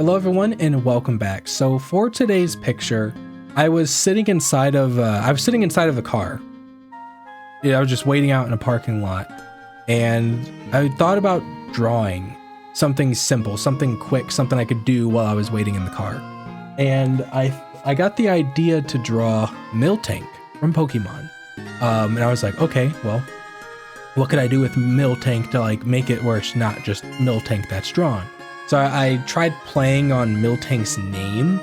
Hello everyone and welcome back. So for today's picture, I was sitting inside of a car. I was just waiting out in a parking lot and I thought about drawing something simple, something quick, something I could do while I was waiting in the car. And I got the idea to draw Miltank from Pokemon. And I was like, okay, well, what could I do with Miltank to like make it where it's not just Miltank that's drawn? So I tried playing on Miltank's name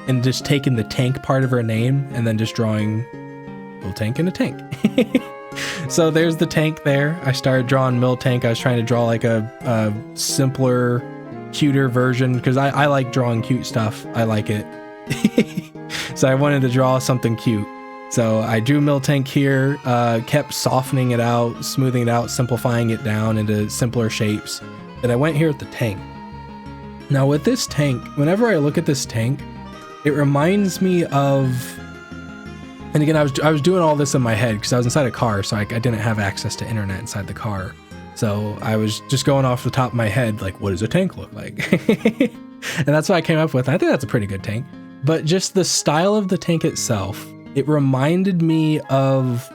and just taking the tank part of her name and then just drawing Miltank in a tank. So there's the tank there. I started drawing Miltank. I was trying to draw like a simpler, cuter version because I like drawing cute stuff. I like it. So I wanted to draw something cute. So I drew Miltank here, kept softening it out, smoothing it out, simplifying it down into simpler shapes. Then I went here with the tank. Now with this tank, whenever I look at this tank, it reminds me of, and again, I was doing all this in my head because I was inside a car, so I didn't have access to internet inside the car. So I was just going off the top of my head, like, what does a tank look like? And that's what I came up with. I think that's a pretty good tank. But just the style of the tank itself, it reminded me of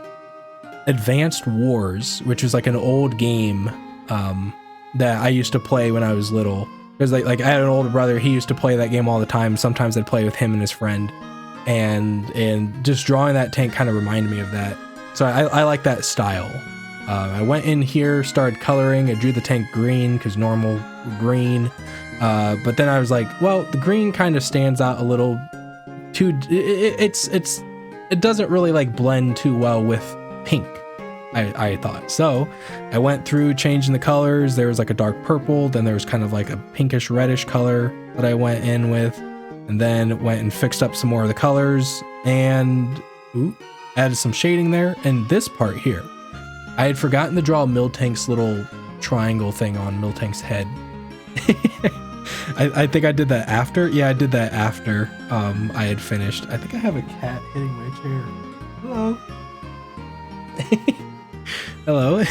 Advanced Wars, which is like an old game that I used to play when I was little. Because like I had an older brother, he used to play that game all the time. Sometimes I'd play with him and his friend, and just drawing that tank kind of reminded me of that. So I like that style. I went in here, started coloring. I drew the tank green because normal green, but then I was like, well, the green kind of stands out a little too. It doesn't really like blend too well with pink. I thought. So I went through changing the colors. There was like a dark purple, then there was kind of like a pinkish reddish color that I went in with, and then went and fixed up some more of the colors and added some shading there. And this part here, I had forgotten to draw Miltank's little triangle thing on Miltank's head. I think I did that after. Yeah, I did that after I had finished. I think I have a cat hitting my chair. Hello. Hello.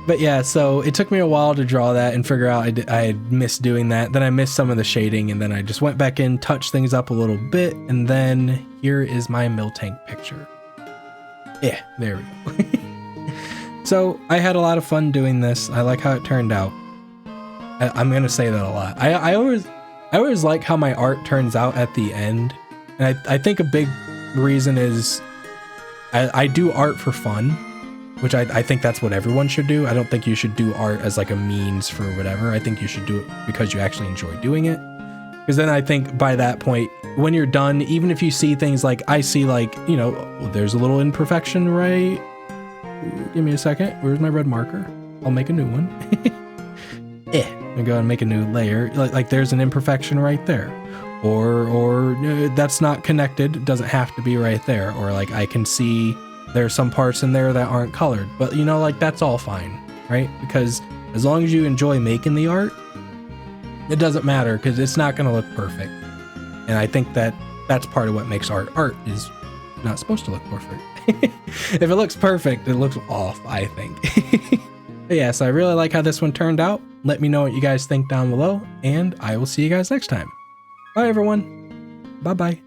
But yeah, so it took me a while to draw that and figure out I had missed doing that. Then I missed some of the shading, and then I just went back in, touched things up a little bit, and then here is my Miltank picture. Yeah, there we go. So I had a lot of fun doing this. I like how it turned out. I'm gonna say that a lot. I always like how my art turns out at the end, and I think a big reason is I do art for fun, which I think that's what everyone should do. I don't think you should do art as like a means for whatever. I think you should do it because you actually enjoy doing it. Because then I think by that point, when you're done, even if you see things like I see, like, you know, there's a little imperfection, right? Give me a second. Where's my red marker? I'll make a new one. I'm gonna go and make a new layer. Like there's an imperfection right there. Or that's not connected. It doesn't have to be right there. Or like I can see there's some parts in there that aren't colored, but you know, like that's all fine, right? Because as long as you enjoy making the art, it doesn't matter because it's not going to look perfect. And I think that that's part of what makes art. Art is not supposed to look perfect. If it looks perfect, it looks off, I think. But yeah, so I really like how this one turned out. Let me know what you guys think down below, and I will see you guys next time. Bye, everyone. Bye-bye.